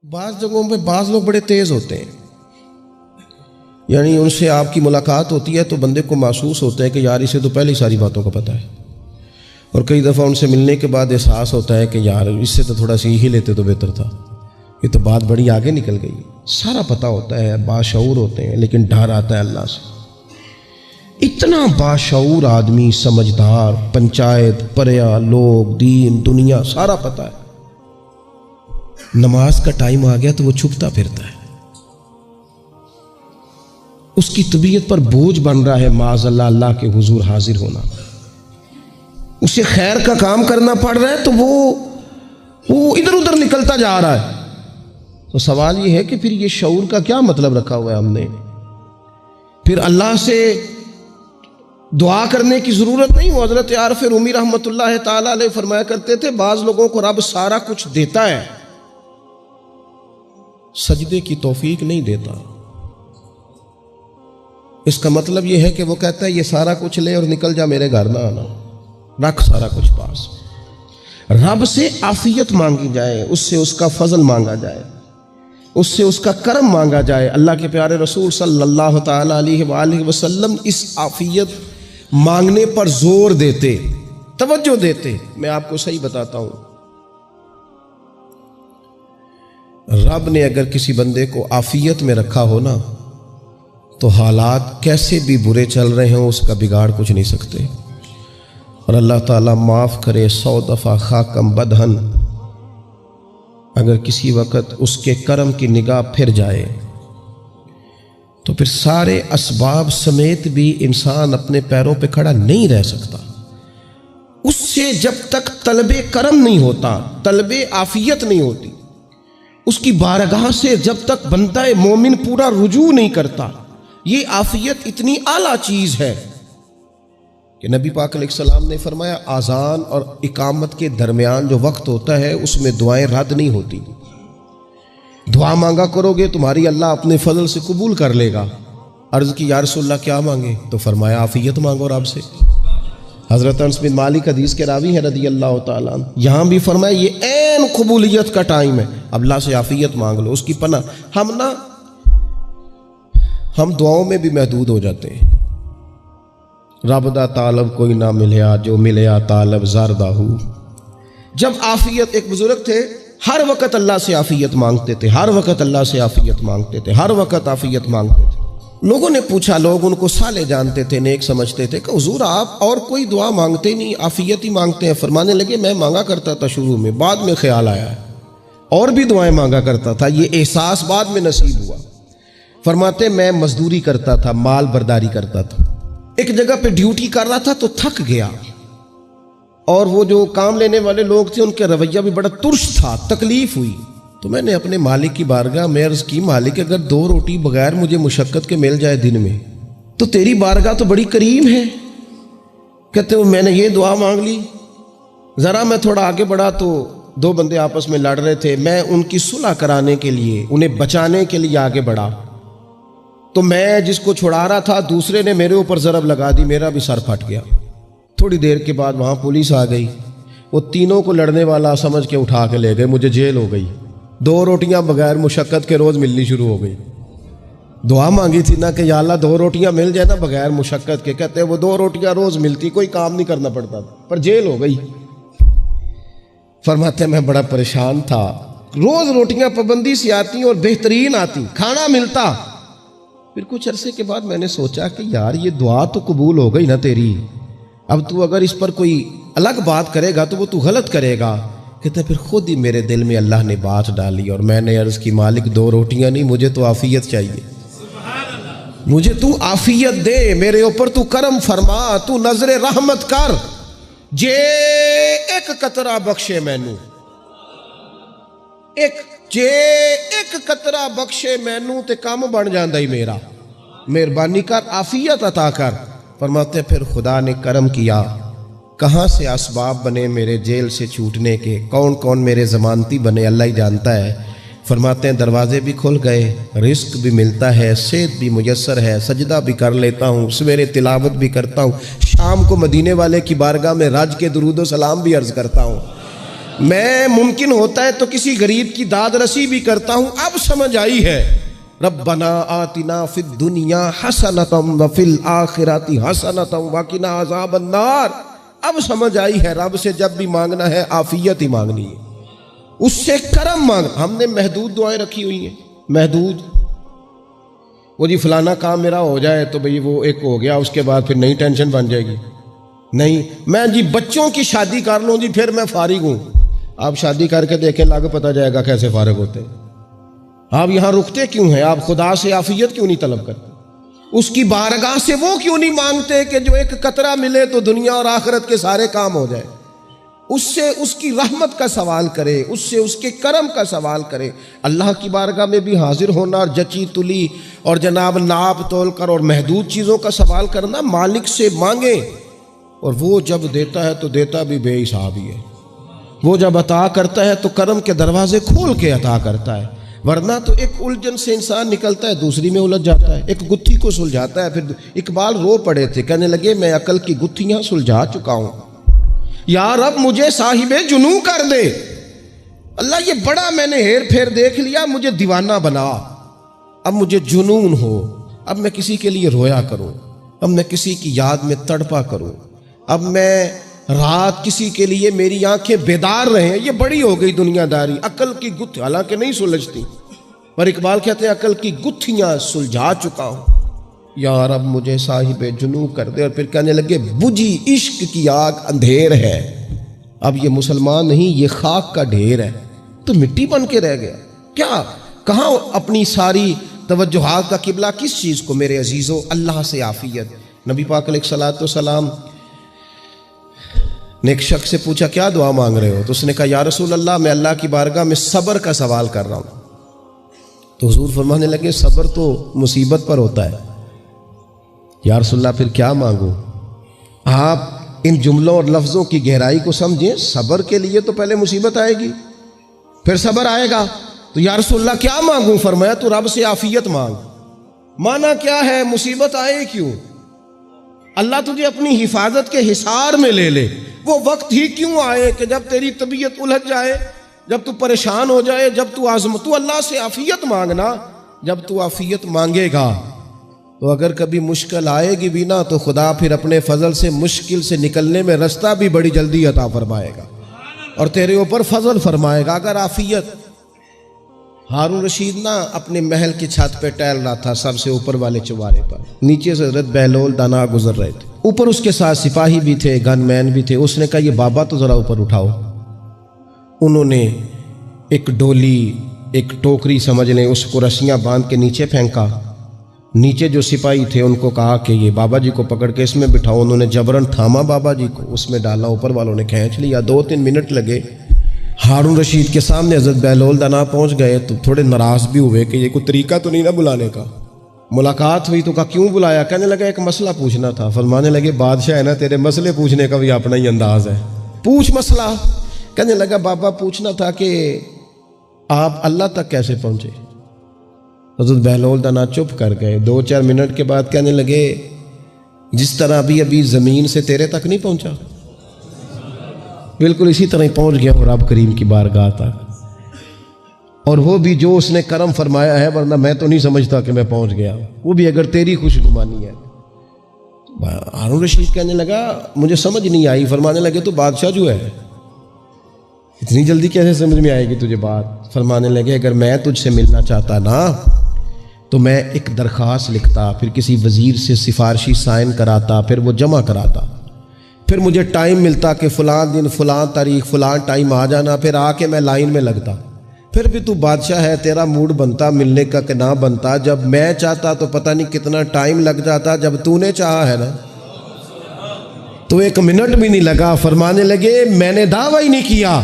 بعض جگہوں پہ بعض لوگ بڑے تیز ہوتے ہیں، یعنی ان سے آپ کی ملاقات ہوتی ہے تو بندے کو محسوس ہوتا ہے کہ یار اسے تو پہلے ساری باتوں کا پتہ ہے، اور کئی دفعہ ان سے ملنے کے بعد احساس ہوتا ہے کہ یار اس سے تو تھوڑا سی ہی لیتے تو بہتر تھا، یہ تو بات بڑی آگے نکل گئی۔ سارا پتہ ہوتا ہے، باشعور ہوتے ہیں، لیکن ڈر آتا ہے اللہ سے۔ اتنا باشعور آدمی، سمجھدار، پنچایت، پریا، لوگ، دین، دنیا سارا پتہ ہے، نماز کا ٹائم آ گیا تو وہ چھپتا پھرتا ہے، اس کی طبیعت پر بوجھ بن رہا ہے معاذ اللہ اللہ کے حضور حاضر ہونا، اسے خیر کا کام کرنا پڑ رہا ہے تو وہ ادھر ادھر نکلتا جا رہا ہے۔ تو سوال یہ ہے کہ پھر یہ شعور کا کیا مطلب رکھا ہوا ہے ہم نے؟ پھر اللہ سے دعا کرنے کی ضرورت نہیں۔ وہ حضرت عارف رومی رحمۃ اللہ تعالی علیہ فرمایا کرتے تھے بعض لوگوں کو رب سارا کچھ دیتا ہے، سجدے کی توفیق نہیں دیتا۔ اس کا مطلب یہ ہے کہ وہ کہتا ہے یہ سارا کچھ لے اور نکل جا، میرے گھر نہ آنا، رکھ سارا کچھ پاس۔ رب سے عافیت مانگی جائے، اس سے اس کا فضل مانگا جائے، اس سے اس کا کرم مانگا جائے۔ اللہ کے پیارے رسول صلی اللہ تعالی علیہ وآلہ وسلم اس عافیت مانگنے پر زور دیتے، توجہ دیتے۔ میں آپ کو صحیح بتاتا ہوں، رب نے اگر کسی بندے کو عافیت میں رکھا ہو نا تو حالات کیسے بھی برے چل رہے ہوں اس کا بگاڑ کچھ نہیں سکتے۔ اور اللہ تعالیٰ معاف کرے 100 دفعہ خاکم بدہن، اگر کسی وقت اس کے کرم کی نگاہ پھر جائے تو پھر سارے اسباب سمیت بھی انسان اپنے پیروں پہ کھڑا نہیں رہ سکتا۔ اس سے جب تک طلب کرم نہیں ہوتا، طلب عافیت نہیں ہوتی، اس کی بارگاہ سے جب تک بندہ مومن پورا رجوع نہیں کرتا، یہ عافیت اتنی اعلیٰ چیز ہے کہ نبی پاک علیہ السلام نے فرمایا اذان اور اقامت کے درمیان جو وقت ہوتا ہے اس میں دعائیں رد نہیں ہوتی۔ دعا مانگا کرو گے تمہاری اللہ اپنے فضل سے قبول کر لے گا۔ عرض کی یا رسول اللہ کیا مانگے؟ تو فرمایا عافیت مانگو رب سے۔ حضرت انس بن مالک حدیث کے راوی ہیں رضی اللہ تعالیٰ عنہ، یہاں بھی فرمایا یہ عین قبولیت کا ٹائم ہے، اب اللہ سے عافیت مانگ لو، اس کی پناہ۔ ہم دعاؤں میں بھی محدود ہو جاتے ہیں۔ رب دا طالب کوئی نہ ملیا، جو ملیا طالب زردہ ہو۔ جب عافیت، ایک بزرگ تھے ہر وقت اللہ سے عافیت مانگتے تھے، ہر وقت اللہ سے عافیت مانگتے تھے، ہر وقت عافیت مانگتے تھے۔ لوگوں نے پوچھا، لوگ ان کو صالح جانتے تھے، نیک سمجھتے تھے، کہ حضور آپ اور کوئی دعا مانگتے نہیں، عافیت ہی مانگتے ہیں۔ فرمانے لگے میں مانگا کرتا تھا شروع میں، بعد میں خیال آیا ہے اور بھی دعائیں مانگا کرتا تھا، یہ احساس بعد میں نصیب ہوا۔ فرماتے میں مزدوری کرتا تھا، مال برداری کرتا تھا، ایک جگہ پہ ڈیوٹی کر رہا تھا تو تھک گیا، اور وہ جو کام لینے والے لوگ تھے ان کے رویہ بھی بڑا ترش تھا، تکلیف ہوئی۔ تو میں نے اپنے مالک کی بارگاہ میں عرض کی، مالک اگر 2 روٹی بغیر مجھے مشقت کے مل جائے دن میں تو تیری بارگاہ تو بڑی کریم ہے۔ کہتے ہو میں نے یہ دعا مانگ لی، ذرا میں تھوڑا آگے بڑھا تو 2 بندے آپس میں لڑ رہے تھے، میں ان کی صلح کرانے کے لیے، انہیں بچانے کے لیے آگے بڑھا، تو میں جس کو چھڑا رہا تھا دوسرے نے میرے اوپر ضرب لگا دی، میرا بھی سر پھٹ گیا۔ تھوڑی دیر کے بعد وہاں پولیس آ گئی، وہ تینوں کو لڑنے والا سمجھ کے اٹھا کے لے گئے، مجھے جیل ہو گئی۔ 2 روٹیاں بغیر مشقت کے روز ملنی شروع ہو گئی۔ دعا مانگی تھی نا کہ یا اللہ 2 روٹیاں مل جائے نا بغیر مشقت کے، کہتے وہ 2 روٹیاں روز ملتی، کوئی کام نہیں کرنا پڑتا تھا، پر جیل ہو گئی۔ فرماتے میں بڑا پریشان تھا، روز روٹیاں پابندی سے آتی اور بہترین آتی، کھانا ملتا۔ پھر کچھ عرصے کے بعد میں نے سوچا کہ یار یہ دعا تو قبول ہو گئی نا تیری، اب تو اگر اس پر کوئی الگ بات کرے گا تو وہ تو غلط کرے گا۔ کہتے پھر خود ہی میرے دل میں اللہ نے بات ڈالی اور میں نے عرض کی مالک 2 روٹیاں نہیں، مجھے تو عافیت چاہیے، مجھے تو عافیت دے، میرے اوپر تو کرم فرما، تو نظر رحمت کر، جے ایک قطرہ بخشے مینوں، جے ایک قطرہ بخشے مینوں تے کام بن جاندا ہی میرا، مہربانی کر عافیت عطا کر۔ فرماتے پھر خدا نے کرم کیا، کہاں سے اسباب بنے میرے جیل سے چھوٹنے کے، کون کون میرے ضمانتی بنے اللہ ہی جانتا ہے۔ فرماتے ہیں دروازے بھی کھل گئے، رزق بھی ملتا ہے، صحت بھی میسر ہے، سجدہ بھی کر لیتا ہوں، سویرے تلاوت بھی کرتا ہوں، شام کو مدینے والے کی بارگاہ میں رج کے درود و سلام بھی عرض کرتا ہوں۔ میں ممکن ہوتا ہے تو کسی غریب کی داد رسی بھی کرتا ہوں، اب سمجھ آئی ہے ربنا آتنا فی الدنیا حسنۃ وفی الآخرۃ حسنۃ وقنا عذاب النار۔ اب سمجھ آئی ہے رب سے جب بھی مانگنا ہے عافیت ہی مانگنی ہے، اس سے کرم مانگ۔ ہم نے محدود دعائیں رکھی ہوئی ہیں، محدود، وہ جی فلانا کام میرا ہو جائے تو بھئی وہ ایک ہو گیا، اس کے بعد پھر نئی ٹینشن بن جائے گی۔ نہیں، میں جی بچوں کی شادی کر لوں جی پھر میں فارغ ہوں۔ آپ شادی کر کے دیکھیں، لاگو پتہ جائے گا کیسے فارغ ہوتے ہیں۔ آپ یہاں رکتے کیوں ہیں؟ آپ خدا سے عافیت کیوں نہیں طلب کرتے؟ اس کی بارگاہ سے وہ کیوں نہیں مانگتے کہ جو ایک قطرہ ملے تو دنیا اور آخرت کے سارے کام ہو جائے؟ اس سے اس کی رحمت کا سوال کرے، اس سے اس کے کرم کا سوال کرے۔ اللہ کی بارگاہ میں بھی حاضر ہونا اور جچی تلی اور جناب ناپ تول کر اور محدود چیزوں کا سوال کرنا، مالک سے مانگیں، اور وہ جب دیتا ہے تو دیتا بھی بے حساب ہی ہے۔ وہ جب عطا کرتا ہے تو کرم کے دروازے کھول کے عطا کرتا ہے، ورنہ تو ایک الجھن سے انسان نکلتا ہے دوسری میں الجھ جاتا ہے، ایک گتھی کو سلجھاتا ہے۔ پھر اقبال رو پڑے تھے، کہنے لگے میں عقل کی گتھیاں سلجھا چکا ہوں، یا رب مجھے صاحب جنوں کر دے۔ اللہ یہ بڑا میں نے ہیر پھیر دیکھ لیا، مجھے دیوانہ بنا، اب مجھے جنون ہو، اب میں کسی کے لیے رویا کروں، اب میں کسی کی یاد میں تڑپا کروں، اب میں رات کسی کے لیے میری آنکھیں بیدار رہیں۔ یہ بڑی ہو گئی دنیا داری، عقل کی گتھی حالانکہ نہیں سلجھتی، پر اقبال کہتے ہیں عقل کی گتھیاں سلجھا چکا ہوں، یا رب مجھے صاحب جنوں کر دے۔ اور پھر کہنے لگے بجھی عشق کی آگ اندھیر ہے، اب یہ مسلمان نہیں، یہ خاک کا ڈھیر ہے، تو مٹی بن کے رہ گیا کیا؟ کہاں اپنی ساری توجہات کا قبلہ کس چیز کو؟ میرے عزیزو، اللہ سے عافیت۔ نبی پاک علیہ الصلوۃ والسلام نے ایک شخص سے پوچھا کیا دعا مانگ رہے ہو؟ تو اس نے کہا یا رسول اللہ میں اللہ کی بارگاہ میں صبر کا سوال کر رہا ہوں۔ تو حضور فرمانے لگے صبر تو مصیبت پر ہوتا ہے۔ یا رسول اللہ پھر کیا مانگوں؟ آپ ان جملوں اور لفظوں کی گہرائی کو سمجھیں، صبر کے لیے تو پہلے مصیبت آئے گی، پھر صبر آئے گا۔ تو یا رسول اللہ کیا مانگوں؟ فرمایا تو رب سے عافیت مانگ۔ مانا کیا ہے؟ مصیبت آئے کیوں؟ اللہ تجھے اپنی حفاظت کے حصار میں لے لے، وہ وقت ہی کیوں آئے کہ جب تیری طبیعت الجھ جائے، جب تو پریشان ہو جائے، جب تو تو اللہ سے عافیت مانگنا۔ جب تو عافیت مانگے گا تو اگر کبھی مشکل آئے گی بھی نا تو خدا پھر اپنے فضل سے مشکل سے نکلنے میں رستہ بھی بڑی جلدی عطا فرمائے گا اور تیرے اوپر فضل فرمائے گا۔ اگر عافیت، ہارون رشید نا اپنے محل کی چھت پہ ٹہل رہا تھا سب سے اوپر والے چوارے پر، نیچے سے حضرت بہلول دانا گزر رہے تھے، اوپر اس کے ساتھ سپاہی بھی تھے، گن مین بھی تھے۔ اس نے کہا یہ بابا تو ذرا اوپر اٹھاؤ۔ انہوں نے ایک ڈولی، ایک ٹوکری سمجھ لیں، اس کو رسیاں باندھ کے نیچے پھینکا۔ نیچے جو سپاہی تھے ان کو کہا کہ یہ بابا جی کو پکڑ کے اس میں بٹھاؤ۔ انہوں نے جبرن تھاما بابا جی کو، اس میں ڈالا، اوپر والوں نے کھینچ لیا۔ 2-3 منٹ لگے۔ ہارون رشید کے سامنے حضرت بہلول دانا پہنچ گئے تو تھوڑے ناراض بھی ہوئے کہ یہ کوئی طریقہ تو نہیں نہ بلانے کا۔ ملاقات ہوئی تو کہا کیوں بلایا؟ کہنے لگا ایک مسئلہ پوچھنا تھا۔ فرمانے لگے بادشاہ ہے نا، تیرے مسئلے پوچھنے کا بھی اپنا ہی انداز ہے، پوچھ مسئلہ۔ کہنے لگا بابا پوچھنا تھا کہ آپ اللہ تک کیسے پہنچے؟ حضرت بہلول دانا چپ کر گئے۔ 2-4 منٹ کے بعد کہنے لگے جس طرح ابھی زمین سے تیرے تک نہیں پہنچا، بالکل اسی طرح ہی پہنچ گیا ہوں رب کریم کی بارگاہ تک، اور وہ بھی جو اس نے کرم فرمایا ہے، ورنہ میں تو نہیں سمجھتا کہ میں پہنچ گیا، وہ بھی اگر تیری خوش گمانی ہے۔ ہارون رشید کہنے لگا مجھے سمجھ نہیں آئی۔ فرمانے لگے تو بادشاہ جو ہے اتنی جلدی کیسے سمجھ میں آئے گی تجھے بات؟ فرمانے لگے اگر میں تجھ سے ملنا چاہتا نا تو میں ایک درخواست لکھتا، پھر کسی وزیر سے سفارشی سائن کراتا، پھر وہ جمع کراتا، پھر مجھے ٹائم ملتا کہ فلاں دن فلاں تاریخ فلاں ٹائم آ جانا، پھر آ کے میں لائن میں لگتا، پھر بھی تو بادشاہ ہے، تیرا موڈ بنتا ملنے کا کہ نہ بنتا۔ جب میں چاہتا تو پتہ نہیں کتنا ٹائم لگ جاتا، جب تو نے چاہا ہے نا تو 1 منٹ بھی نہیں لگا۔ فرمانے لگے میں نے دعویٰ ہی نہیں کیا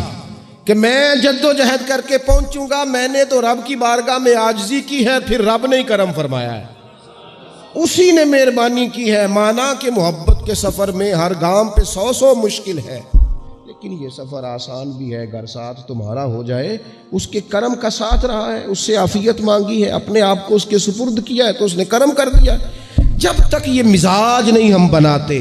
کہ میں جد و جہد کر کے پہنچوں گا، میں نے تو رب کی بارگاہ میں عاجزی کی ہے، پھر رب نے ہی کرم فرمایا ہے، اسی نے مہربانی کی ہے۔ مانا کہ محبت کے سفر میں ہر گام پہ 100 مشکل ہے، لیکن یہ سفر آسان بھی ہے، گر ساتھ تمہارا ہو جائے۔ اس کے کرم کا ساتھ رہا ہے، اس سے عافیت مانگی ہے، اپنے آپ کو اس کے سپرد کیا ہے تو اس نے کرم کر دیا۔ جب تک یہ مزاج نہیں ہم بناتے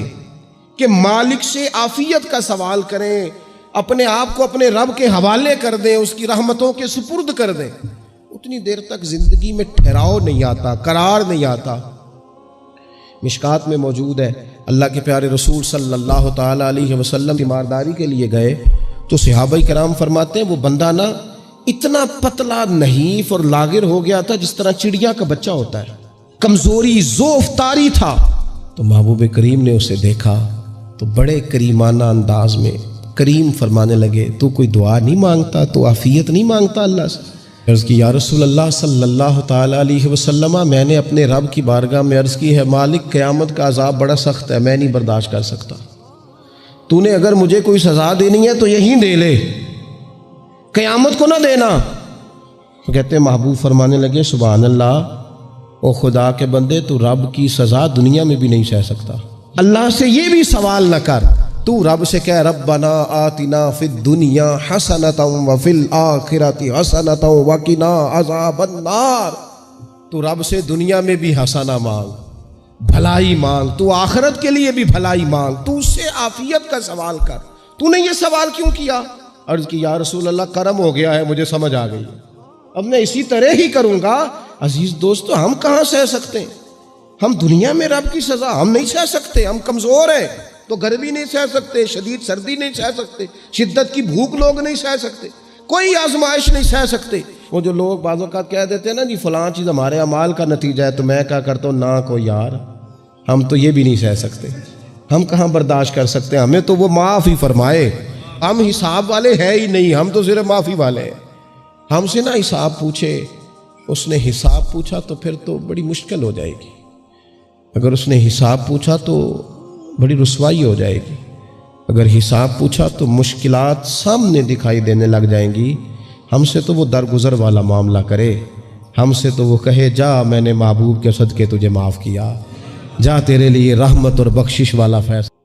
کہ مالک سے عافیت کا سوال کریں، اپنے آپ کو اپنے رب کے حوالے کر دیں، اس کی رحمتوں کے سپرد کر دیں، اتنی دیر تک زندگی میں ٹھہراؤ نہیں آتا، قرار نہیں آتا۔ مشکات میں موجود ہے، اللہ کے پیارے رسول صلی اللہ تعالیٰ علیہ وسلم تیمارداری کے لیے گئے تو صحابہ کرام فرماتے ہیں وہ بندہ نا اتنا پتلا نحیف اور لاغر ہو گیا تھا جس طرح چڑیا کا بچہ ہوتا ہے، کمزوری ضعف طاری تھا۔ تو محبوب کریم نے اسے دیکھا تو بڑے کریمانہ انداز میں کریم فرمانے لگے، تو کوئی دعا نہیں مانگتا، تو عافیت نہیں مانگتا اللہ سے؟ عرض کی یا رسول اللہ صلی اللہ تعالیٰ علیہ وسلم، میں نے اپنے رب کی بارگاہ میں عرض کی ہے مالک قیامت کا عذاب بڑا سخت ہے، میں نہیں برداشت کر سکتا، تو نے اگر مجھے کوئی سزا دینی ہے تو یہیں دے لے، قیامت کو نہ دینا۔ کہتے محبوب فرمانے لگے سبحان اللہ، او خدا کے بندے تو رب کی سزا دنیا میں بھی نہیں سہ سکتا، اللہ سے یہ بھی سوال نہ کر، تو رب سے کہہ ربنا آتنا فی الدنیا حسنۃ وفی الآخرۃ حسنۃ وقنا عذاب النار۔ تو رب سے دنیا میں بھی حسنہ مانگ، بھلائی مانگ، تو آخرت کے لیے بھی بھلائی مانگ، تو اس سے عافیت کا سوال کر۔ تو نے یہ سوال کیوں کیا؟ عرض کی یا رسول اللہ کرم ہو گیا ہے، مجھے سمجھ آ گئی، اب میں اسی طرح ہی کروں گا۔ عزیز دوستو، ہم کہاں سہ سکتے ہیں؟ ہم دنیا میں رب کی سزا ہم نہیں سہ سکتے، ہم کمزور ہیں، تو گرمی نہیں سہ سکتے، شدید سردی نہیں سہ سکتے، شدت کی بھوک لوگ نہیں سہ سکتے، کوئی آزمائش نہیں سہ سکتے۔ وہ جو لوگ بعض اوقات کہہ دیتے ہیں نا جی فلاں چیز ہمارے اعمال کا نتیجہ ہے، تو میں کیا کرتا ہوں نہ کو یار، ہم تو یہ بھی نہیں سہ سکتے، ہم کہاں برداشت کر سکتے ہیں، ہمیں تو وہ معاف ہی فرمائے، ہم حساب والے ہے ہی نہیں، ہم تو صرف معافی والے ہیں۔ ہم سے نہ حساب پوچھے، اس نے حساب پوچھا تو پھر تو بڑی مشکل ہو جائے گی، اگر اس نے حساب پوچھا تو بڑی رسوائی ہو جائے گی، اگر حساب پوچھا تو مشکلات سامنے دکھائی دینے لگ جائیں گی۔ ہم سے تو وہ درگزر والا معاملہ کرے، ہم سے تو وہ کہے جا میں نے محبوب کے صدقے تجھے معاف کیا، جا تیرے لیے رحمت اور بخشش والا فیصلہ